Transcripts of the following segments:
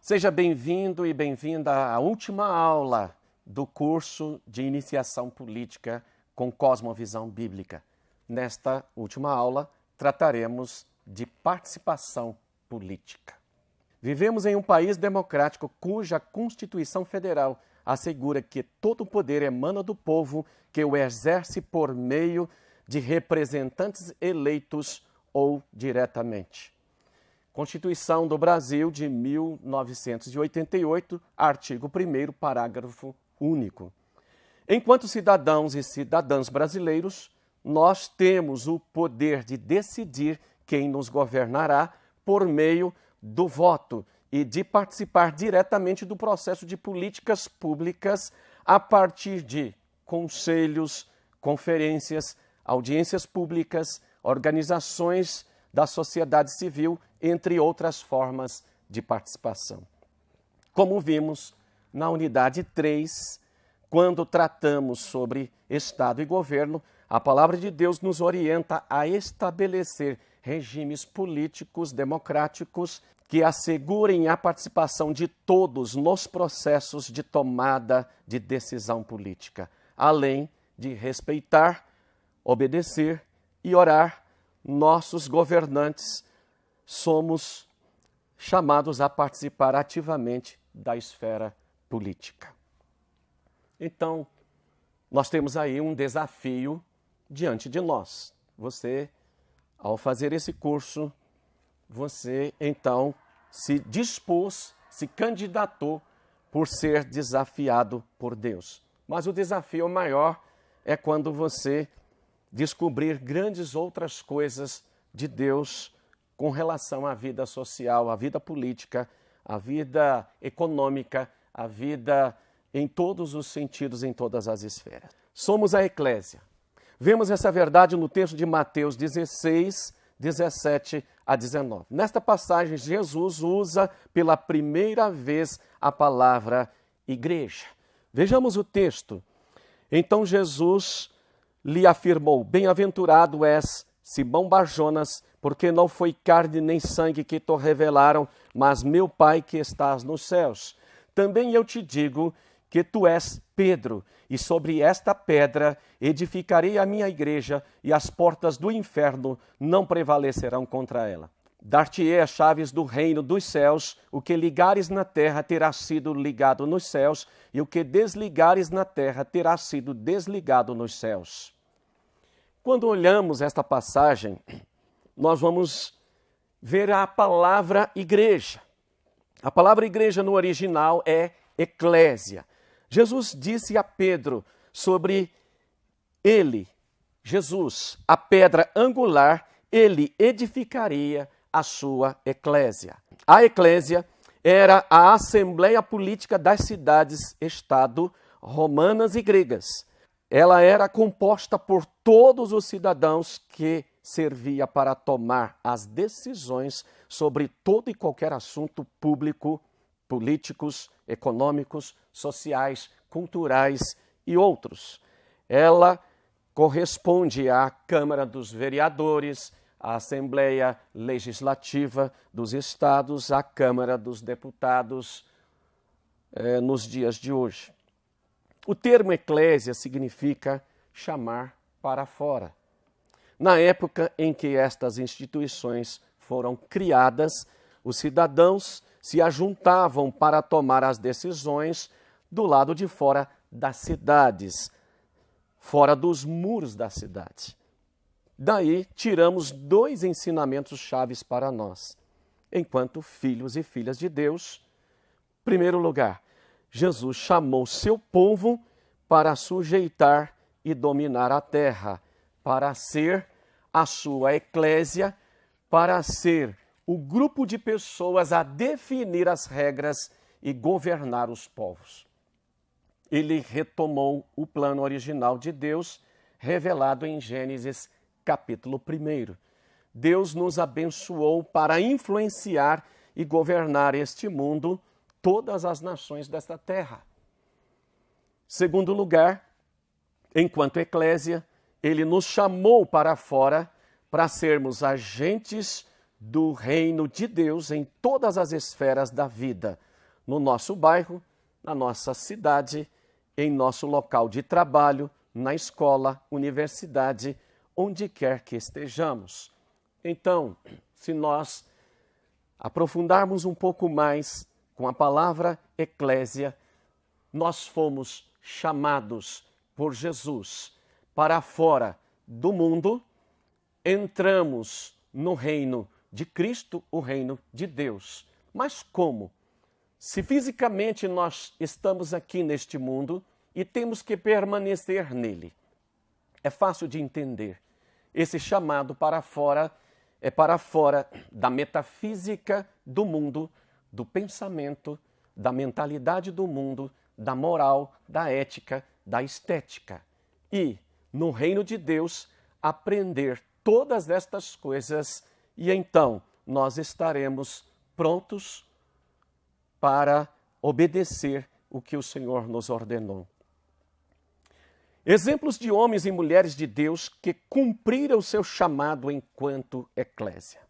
Seja bem-vindo e bem-vinda à última aula do curso de Iniciação Política com Cosmovisão Bíblica. Nesta última aula, trataremos de participação política. Vivemos em um país democrático cuja Constituição Federal assegura que todo o poder emana do povo, que o exerce por meio de representantes eleitos ou diretamente. Constituição do Brasil de 1988, artigo 1º, parágrafo único. Enquanto cidadãos e cidadãs brasileiros, nós temos o poder de decidir quem nos governará por meio do voto e de participar diretamente do processo de políticas públicas a partir de conselhos, conferências, audiências públicas, organizações da sociedade civil, entre outras formas de participação. Como vimos na unidade 3, quando tratamos sobre Estado e governo, a palavra de Deus nos orienta a estabelecer regimes políticos democráticos que assegurem a participação de todos nos processos de tomada de decisão política, além de respeitar, obedecer e orar nossos governantes. Somos chamados a participar ativamente da esfera política. Então, nós temos aí um desafio diante de nós. Você, ao fazer esse curso, você então se dispôs, se candidatou por ser desafiado por Deus. Mas o desafio maior é quando você descobrir grandes outras coisas de Deus com relação à vida social, à vida política, à vida econômica, à vida em todos os sentidos, em todas as esferas. Somos a eclésia. Vemos essa verdade no texto de Mateus 16, 17 a 19. Nesta passagem, Jesus usa pela primeira vez a palavra igreja. Vejamos o texto. Então Jesus lhe afirmou: bem-aventurado és, Simão Barjonas, porque não foi carne nem sangue que te revelaram, mas meu Pai que estás nos céus. Também eu te digo que tu és Pedro, e sobre esta pedra edificarei a minha igreja, e as portas do inferno não prevalecerão contra ela. Dar-te-ei as chaves do reino dos céus, o que ligares na terra terá sido ligado nos céus, e o que desligares na terra terá sido desligado nos céus. Quando olhamos esta passagem, nós vamos ver a palavra igreja. A palavra igreja no original é eclésia. Jesus disse a Pedro sobre ele, Jesus, a pedra angular, ele edificaria a sua eclésia. A eclésia era a assembleia política das cidades-estado romanas e gregas. Ela era composta por todos os cidadãos que servia para tomar as decisões sobre todo e qualquer assunto público, políticos, econômicos, sociais, culturais e outros. Ela corresponde à Câmara dos Vereadores, à Assembleia Legislativa dos Estados, à Câmara dos Deputados nos dias de hoje. O termo eclésia significa chamar para fora. Na época em que estas instituições foram criadas, os cidadãos se ajuntavam para tomar as decisões do lado de fora das cidades, fora dos muros da cidade. Daí tiramos dois ensinamentos chaves para nós, enquanto filhos e filhas de Deus. Em primeiro lugar, Jesus chamou seu povo para sujeitar e dominar a terra, para ser a sua eclésia, para ser o grupo de pessoas a definir as regras e governar os povos. Ele retomou o plano original de Deus, revelado em Gênesis capítulo 1. Deus nos abençoou para influenciar e governar este mundo, todas as nações desta terra. Segundo lugar, enquanto eclésia, ele nos chamou para fora para sermos agentes do reino de Deus em todas as esferas da vida, no nosso bairro, na nossa cidade, em nosso local de trabalho, na escola, universidade, onde quer que estejamos. Então, se nós aprofundarmos um pouco mais com a palavra eclésia, nós fomos chamados por Jesus para fora do mundo, entramos no reino de Cristo, o reino de Deus. Mas como? Se fisicamente nós estamos aqui neste mundo e temos que permanecer nele, é fácil de entender. Esse chamado para fora é para fora da metafísica do mundo, do pensamento, da mentalidade do mundo, da moral, da ética, da estética. E, no reino de Deus, aprender todas estas coisas e então nós estaremos prontos para obedecer o que o Senhor nos ordenou. Exemplos de homens e mulheres de Deus que cumpriram o seu chamado enquanto eclésia.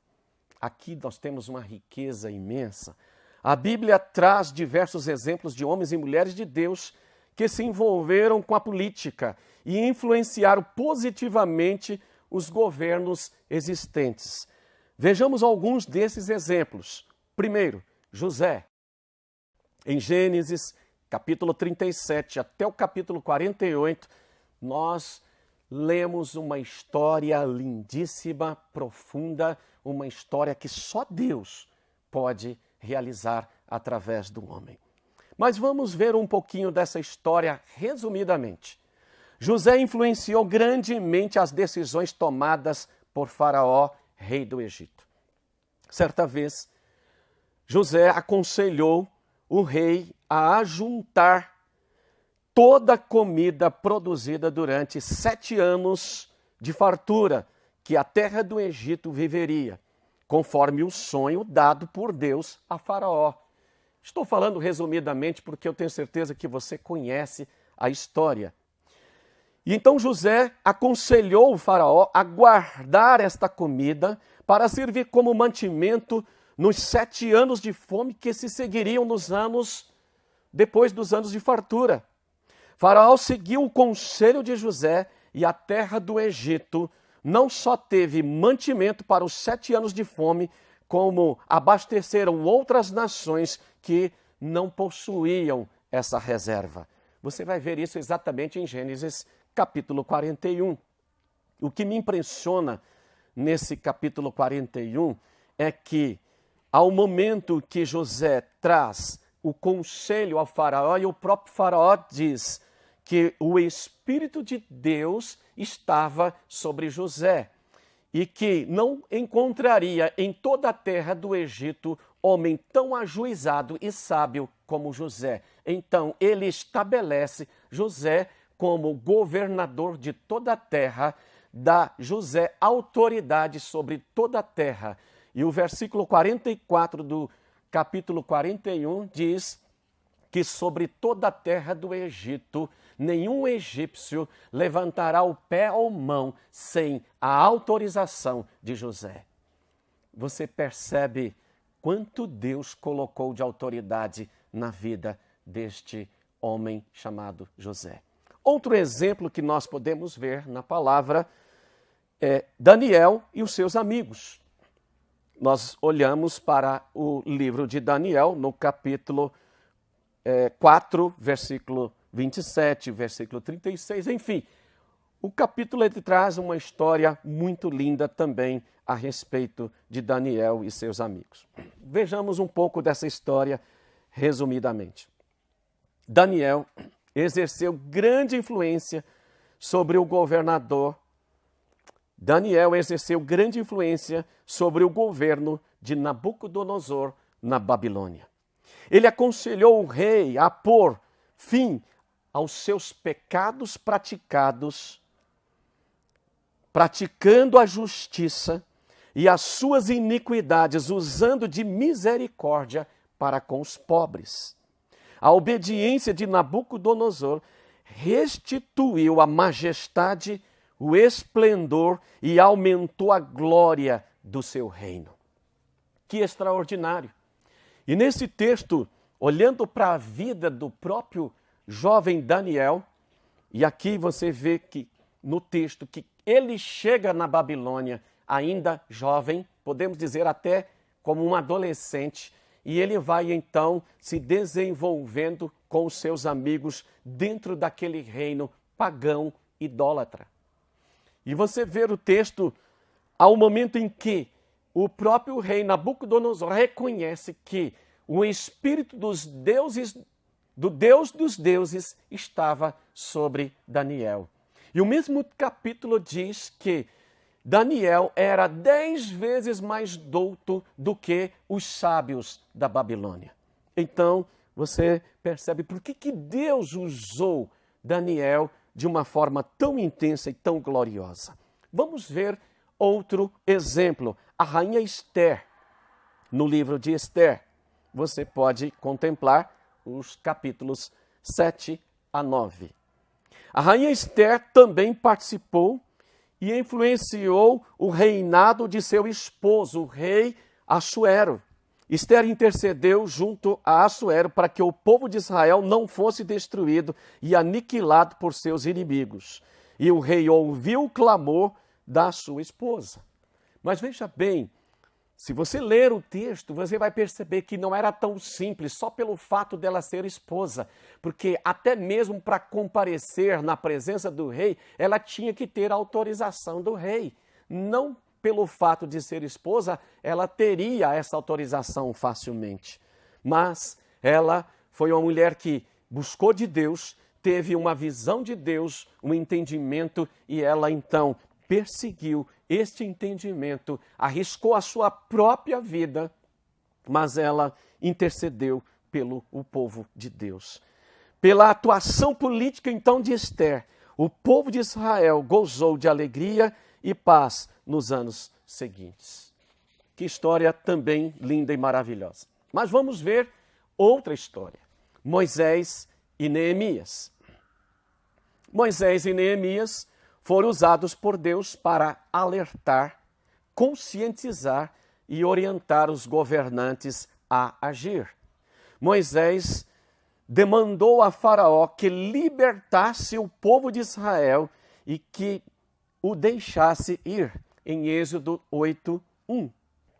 Aqui nós temos uma riqueza imensa. A Bíblia traz diversos exemplos de homens e mulheres de Deus que se envolveram com a política e influenciaram positivamente os governos existentes. Vejamos alguns desses exemplos. Primeiro, José. Em Gênesis, capítulo 37 até o capítulo 48, nós lemos uma história lindíssima, profunda, uma história que só Deus pode realizar através do homem. Mas vamos ver um pouquinho dessa história resumidamente. José influenciou grandemente as decisões tomadas por Faraó, rei do Egito. Certa vez, José aconselhou o rei a ajuntar toda a comida produzida durante 7 anos de fartura que a terra do Egito viveria, conforme o sonho dado por Deus a Faraó. Estou falando resumidamente porque eu tenho certeza que você conhece a história. E então José aconselhou o Faraó a guardar esta comida para servir como mantimento nos 7 anos de fome que se seguiriam depois dos anos de fartura. Faraó seguiu o conselho de José e a terra do Egito não só teve mantimento para os 7 anos de fome, como abasteceram outras nações que não possuíam essa reserva. Você vai ver isso exatamente em Gênesis capítulo 41. O que me impressiona nesse capítulo 41 é que, ao momento que José traz o conselho ao Faraó, e o próprio Faraó diz que o Espírito de Deus estava sobre José e que não encontraria em toda a terra do Egito homem tão ajuizado e sábio como José. Então, ele estabelece José como governador de toda a terra, dá José autoridade sobre toda a terra. E o versículo 44 do capítulo 41 diz que sobre toda a terra do Egito, nenhum egípcio levantará o pé ou mão sem a autorização de José. Você percebe quanto Deus colocou de autoridade na vida deste homem chamado José. Outro exemplo que nós podemos ver na palavra é Daniel e os seus amigos. Nós olhamos para o livro de Daniel, no capítulo 4, versículo 27, versículo 36, enfim. O capítulo ele traz uma história muito linda também a respeito de Daniel e seus amigos. Vejamos um pouco dessa história resumidamente. Daniel exerceu grande influência sobre o governador. Daniel exerceu grande influência sobre o governo de Nabucodonosor na Babilônia. Ele aconselhou o rei a pôr fim aos seus pecados praticando a justiça e as suas iniquidades, usando de misericórdia para com os pobres. A obediência de Nabucodonosor restituiu a majestade, o esplendor e aumentou a glória do seu reino. Que extraordinário! E nesse texto, olhando para a vida do próprio jovem Daniel, e aqui você vê que no texto que ele chega na Babilônia ainda jovem, podemos dizer até como um adolescente, e ele vai então se desenvolvendo com os seus amigos dentro daquele reino pagão idólatra. E você vê o texto ao momento em que o próprio rei Nabucodonosor reconhece que o espírito dos deuses, do Deus dos deuses, estava sobre Daniel. E o mesmo capítulo diz que Daniel era 10 vezes mais douto do que os sábios da Babilônia. Então, você percebe por que Deus usou Daniel de uma forma tão intensa e tão gloriosa. Vamos ver outro exemplo. A rainha Esther, no livro de Esther. Você pode contemplar os capítulos 7 a 9. A rainha Esther também participou e influenciou o reinado de seu esposo, o rei Assuero. Esther intercedeu junto a Assuero para que o povo de Israel não fosse destruído e aniquilado por seus inimigos. E o rei ouviu o clamor da sua esposa. Mas veja bem, se você ler o texto, você vai perceber que não era tão simples só pelo fato dela ser esposa, porque até mesmo para comparecer na presença do rei, ela tinha que ter autorização do rei. Não pelo fato de ser esposa, ela teria essa autorização facilmente. Mas ela foi uma mulher que buscou de Deus, teve uma visão de Deus, um entendimento, e ela então perseguiu este entendimento, arriscou a sua própria vida, mas ela intercedeu pelo povo de Deus. Pela atuação política, então, de Esther, o povo de Israel gozou de alegria e paz nos anos seguintes. Que história também linda e maravilhosa. Mas vamos ver outra história. Moisés e Neemias. Moisés e Neemias foram usados por Deus para alertar, conscientizar e orientar os governantes a agir. Moisés demandou a Faraó que libertasse o povo de Israel e que o deixasse ir, em Êxodo 8:1.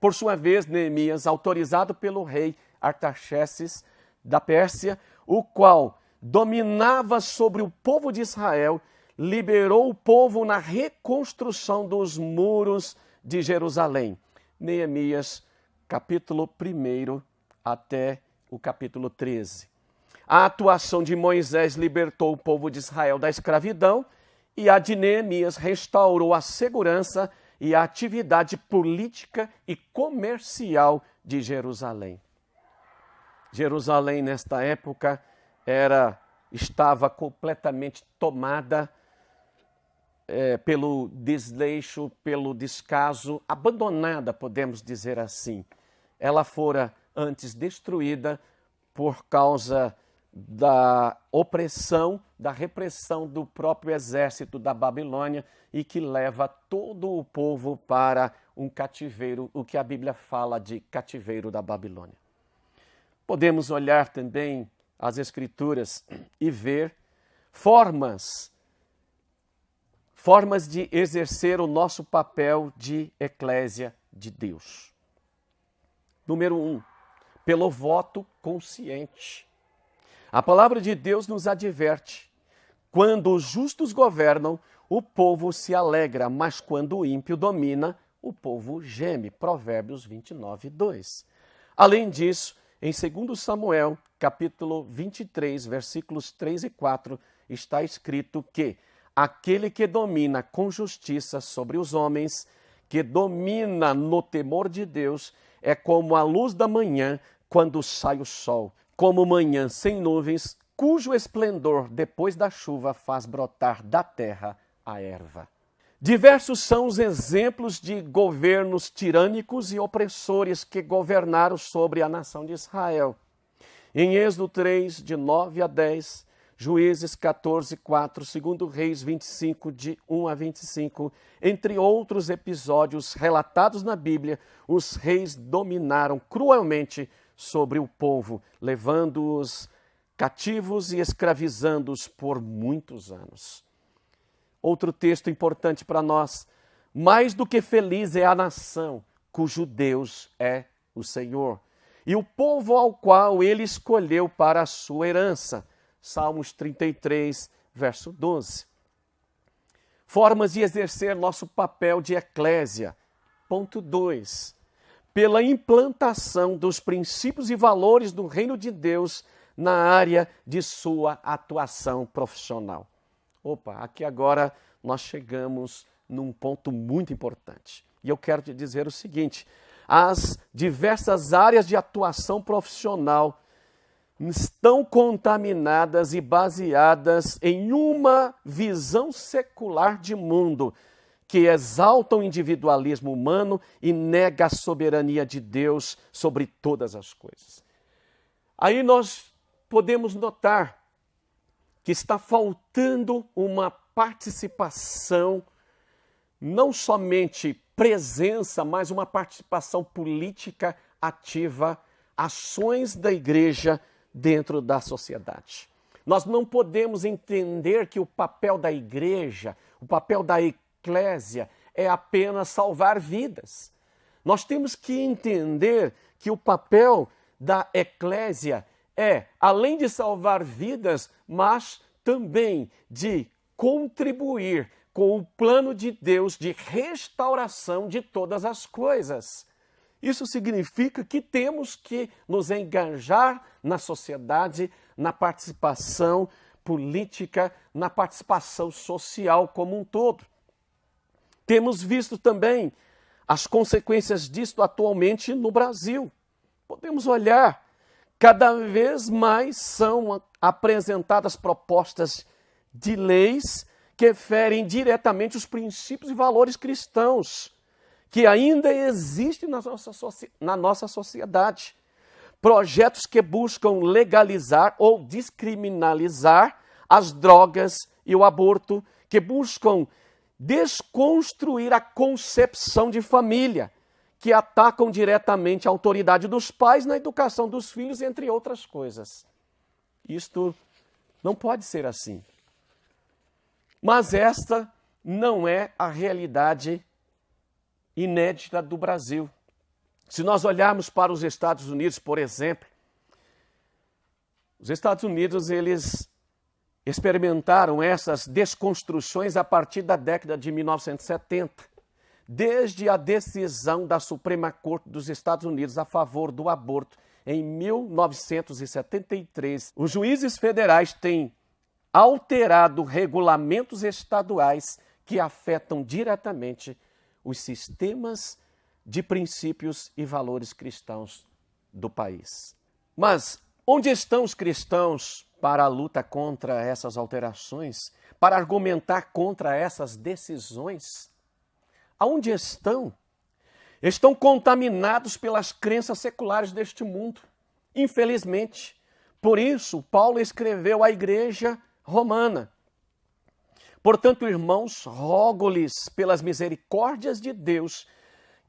Por sua vez, Neemias, autorizado pelo rei Artaxerxes da Pérsia, o qual dominava sobre o povo de Israel, liberou o povo na reconstrução dos muros de Jerusalém. Neemias, capítulo 1 até o capítulo 13. A atuação de Moisés libertou o povo de Israel da escravidão e a de Neemias restaurou a segurança e a atividade política e comercial de Jerusalém. Jerusalém, nesta época, estava completamente tomada pelo desleixo, pelo descaso, abandonada, podemos dizer assim. Ela fora antes destruída por causa da opressão, da repressão do próprio exército da Babilônia e que leva todo o povo para um cativeiro, o que a Bíblia fala de cativeiro da Babilônia. Podemos olhar também as Escrituras e ver formas de exercer o nosso papel de eclésia de Deus. Número 1, pelo voto consciente. A palavra de Deus nos adverte: quando os justos governam, o povo se alegra, mas quando o ímpio domina, o povo geme. Provérbios 29:2. Além disso, em 2 Samuel, capítulo 23, versículos 3 e 4, está escrito que aquele que domina com justiça sobre os homens, que domina no temor de Deus, é como a luz da manhã quando sai o sol, como manhã sem nuvens, cujo esplendor depois da chuva faz brotar da terra a erva. Diversos são os exemplos de governos tirânicos e opressores que governaram sobre a nação de Israel. Em Êxodo 3, de 9 a 10, Juízes 14, 4, 2 Reis 25, de 1 a 25, entre outros episódios relatados na Bíblia, os reis dominaram cruelmente sobre o povo, levando-os cativos e escravizando-os por muitos anos. Outro texto importante para nós: mais do que feliz é a nação cujo Deus é o Senhor, e o povo ao qual ele escolheu para a sua herança. Salmos 33, verso 12. Formas de exercer nosso papel de eclésia. Ponto 2. Pela implantação dos princípios e valores do reino de Deus na área de sua atuação profissional. Aqui agora nós chegamos num ponto muito importante. E eu quero te dizer o seguinte: as diversas áreas de atuação profissional estão contaminadas e baseadas em uma visão secular de mundo que exalta o individualismo humano e nega a soberania de Deus sobre todas as coisas. Aí nós podemos notar que está faltando uma participação, não somente presença, mas uma participação política ativa, ações da igreja dentro da sociedade. Nós não podemos entender que o papel da igreja, o papel da eclésia é apenas salvar vidas. Nós temos que entender que o papel da eclésia é, além de salvar vidas, mas também de contribuir com o plano de Deus de restauração de todas as coisas. Isso significa que temos que nos engajar na sociedade, na participação política, na participação social como um todo. Temos visto também as consequências disso atualmente no Brasil. Podemos olhar, cada vez mais são apresentadas propostas de leis que ferem diretamente os princípios e valores cristãos que ainda existem na nossa sociedade. Projetos que buscam legalizar ou descriminalizar as drogas e o aborto, que buscam desconstruir a concepção de família, que atacam diretamente a autoridade dos pais na educação dos filhos, entre outras coisas. Isto não pode ser assim. Mas esta não é a realidade inédita do Brasil. Se nós olharmos para os Estados Unidos, por exemplo, os Estados Unidos, eles experimentaram essas desconstruções a partir da década de 1970, desde a decisão da Suprema Corte dos Estados Unidos a favor do aborto em 1973. Os juízes federais têm alterado regulamentos estaduais que afetam diretamente os sistemas de princípios e valores cristãos do país. Mas onde estão os cristãos para a luta contra essas alterações, para argumentar contra essas decisões? Aonde estão? Estão contaminados pelas crenças seculares deste mundo, infelizmente. Por isso, Paulo escreveu à igreja romana: portanto, irmãos, rogo-lhes pelas misericórdias de Deus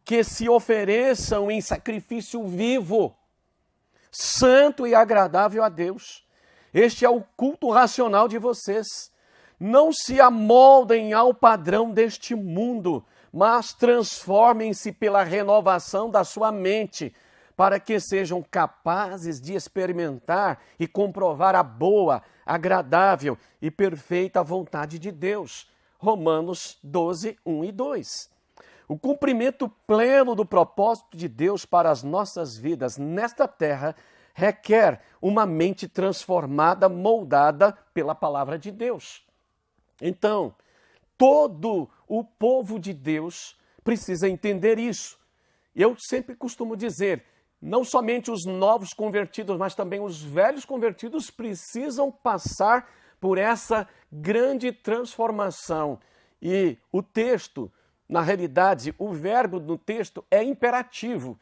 que se ofereçam em sacrifício vivo, santo e agradável a Deus. Este é o culto racional de vocês. Não se amoldem ao padrão deste mundo, mas transformem-se pela renovação da sua mente, para que sejam capazes de experimentar e comprovar a boa, agradável e perfeita vontade de Deus. Romanos 12, 1 e 2. O cumprimento pleno do propósito de Deus para as nossas vidas nesta terra requer uma mente transformada, moldada pela palavra de Deus. Então, todo o povo de Deus precisa entender isso. Eu sempre costumo dizer, não somente os novos convertidos, mas também os velhos convertidos precisam passar por essa grande transformação. E o texto, na realidade, o verbo do texto é imperativo,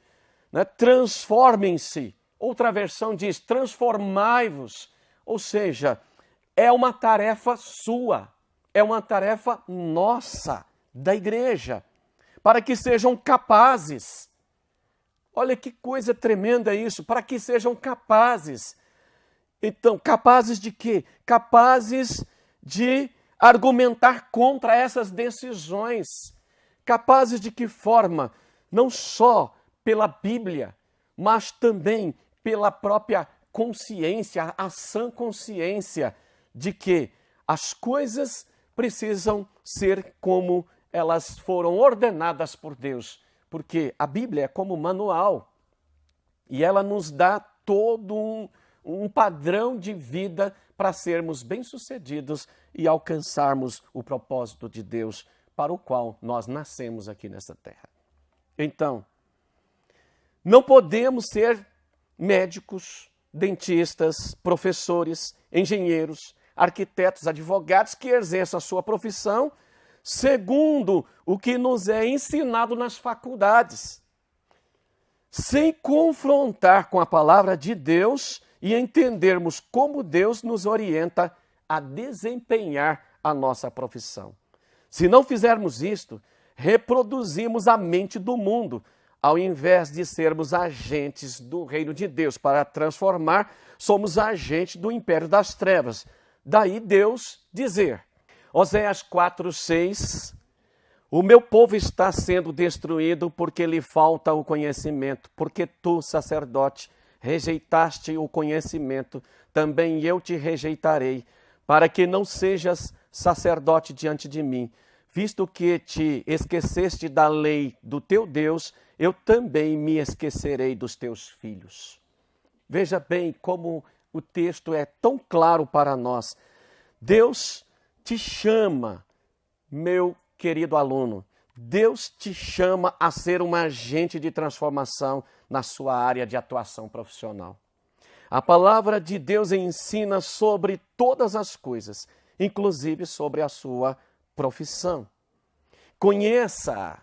né? Transformem-se. Outra versão diz, transformai-vos. Ou seja, é uma tarefa sua, é uma tarefa nossa, da igreja, para que sejam capazes Olha que coisa tremenda isso, para que sejam capazes. Então, capazes de quê? Capazes de argumentar contra essas decisões. Capazes de que forma? Não só pela Bíblia, mas também pela própria consciência, a sã consciência de que as coisas precisam ser como elas foram ordenadas por Deus. Porque a Bíblia é como manual e ela nos dá todo um padrão de vida para sermos bem-sucedidos e alcançarmos o propósito de Deus para o qual nós nascemos aqui nessa terra. Então, não podemos ser médicos, dentistas, professores, engenheiros, arquitetos, advogados que exerçam a sua profissão segundo o que nos é ensinado nas faculdades, sem confrontar com a palavra de Deus e entendermos como Deus nos orienta a desempenhar a nossa profissão. Se não fizermos isto, reproduzimos a mente do mundo, ao invés de sermos agentes do reino de Deus para transformar, somos agentes do império das trevas. Daí Deus dizer, Oséias 4:6, o meu povo está sendo destruído porque lhe falta o conhecimento, porque tu, sacerdote, rejeitaste o conhecimento, também eu te rejeitarei, para que não sejas sacerdote diante de mim. Visto que te esqueceste da lei do teu Deus, eu também me esquecerei dos teus filhos. Veja bem como o texto é tão claro para nós. Deus te chama, meu querido aluno, Deus te chama a ser um agente de transformação na sua área de atuação profissional. A palavra de Deus ensina sobre todas as coisas, inclusive sobre a sua profissão. Conheça-a,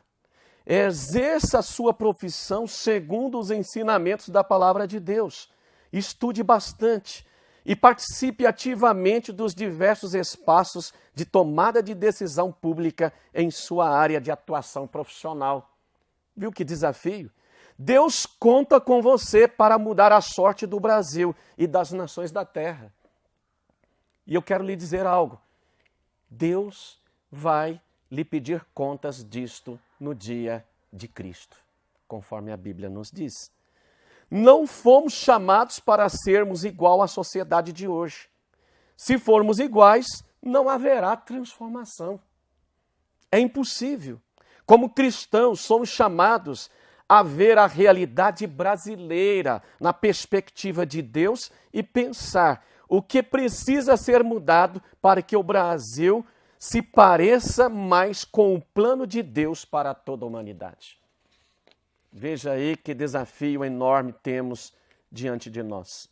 exerça a sua profissão segundo os ensinamentos da palavra de Deus. Estude bastante e participe ativamente dos diversos espaços de tomada de decisão pública em sua área de atuação profissional. Viu que desafio? Deus conta com você para mudar a sorte do Brasil e das nações da terra. E eu quero lhe dizer algo. Deus vai lhe pedir contas disto no dia de Cristo, conforme a Bíblia nos diz. Não fomos chamados para sermos igual à sociedade de hoje. Se formos iguais, não haverá transformação. É impossível. Como cristãos, somos chamados a ver a realidade brasileira na perspectiva de Deus e pensar o que precisa ser mudado para que o Brasil se pareça mais com o plano de Deus para toda a humanidade. Veja aí que desafio enorme temos diante de nós.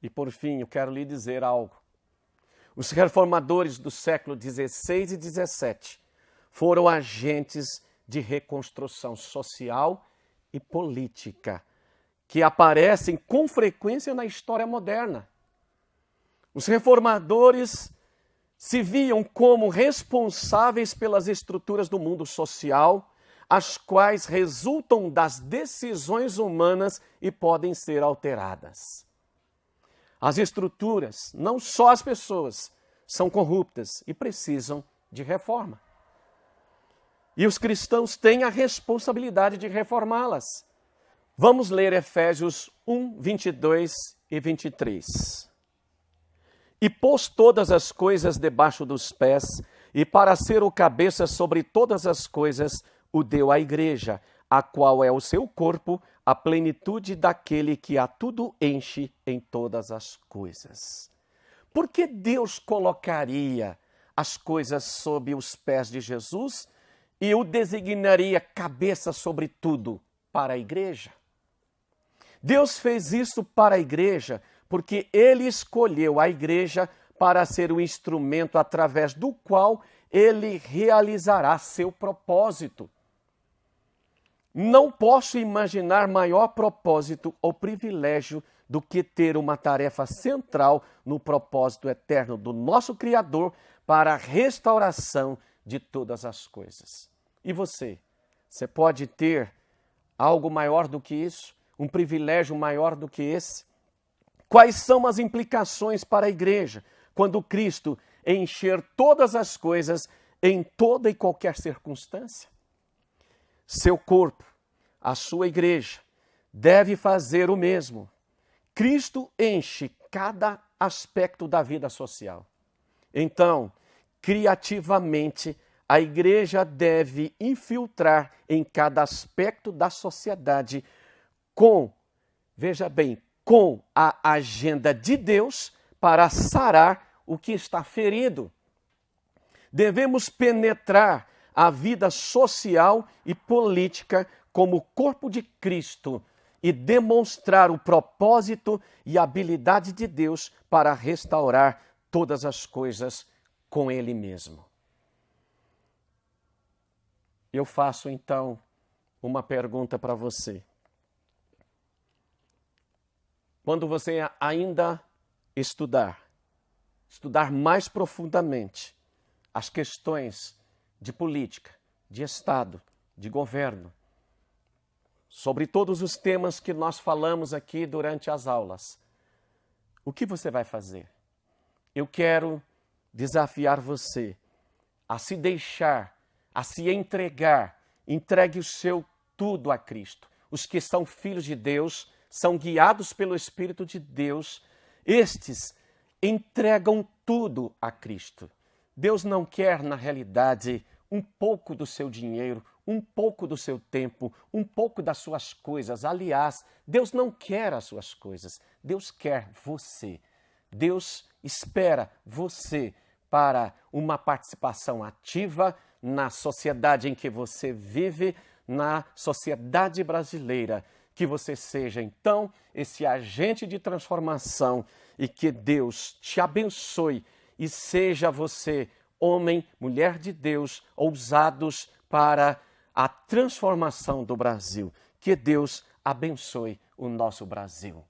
E por fim, eu quero lhe dizer algo. Os reformadores do século XVI e XVII foram agentes de reconstrução social e política, que aparecem com frequência na história moderna. Os reformadores se viam como responsáveis pelas estruturas do mundo social, as quais resultam das decisões humanas e podem ser alteradas. As estruturas, não só as pessoas, são corruptas e precisam de reforma. E os cristãos têm a responsabilidade de reformá-las. Vamos ler Efésios 1, 22 e 23. E pôs todas as coisas debaixo dos pés, e para ser o cabeça sobre todas as coisas, o deu à igreja, a qual é o seu corpo, a plenitude daquele que a tudo enche em todas as coisas. Por que Deus colocaria as coisas sob os pés de Jesus e o designaria cabeça sobre tudo para a igreja? Deus fez isso para a igreja porque ele escolheu a igreja para ser o instrumento através do qual ele realizará seu propósito. Não posso imaginar maior propósito ou privilégio do que ter uma tarefa central no propósito eterno do nosso Criador para a restauração de todas as coisas. E você? Você pode ter algo maior do que isso? Um privilégio maior do que esse? Quais são as implicações para a igreja quando Cristo encher todas as coisas em toda e qualquer circunstância? Seu corpo, a sua igreja, deve fazer o mesmo. Cristo enche cada aspecto da vida social. Então, criativamente, a igreja deve infiltrar em cada aspecto da sociedade veja bem, com a agenda de Deus para sarar o que está ferido. Devemos penetrar a vida social e política como corpo de Cristo e demonstrar o propósito e a habilidade de Deus para restaurar todas as coisas com Ele mesmo. Eu faço então uma pergunta para você. Quando você ainda estudar mais profundamente as questões de política, de Estado, de governo, sobre todos os temas que nós falamos aqui durante as aulas, o que você vai fazer? Eu quero desafiar você a se deixar, a se entregar. Entregue o seu tudo a Cristo. Os que são filhos de Deus são guiados pelo Espírito de Deus. Estes entregam tudo a Cristo. Deus não quer, na realidade, um pouco do seu dinheiro, um pouco do seu tempo, um pouco das suas coisas. Aliás, Deus não quer as suas coisas. Deus quer você. Deus espera você para uma participação ativa na sociedade em que você vive, na sociedade brasileira. Que você seja, então, esse agente de transformação e que Deus te abençoe e seja você, homem, mulher de Deus, ousados para a transformação do Brasil. Que Deus abençoe o nosso Brasil.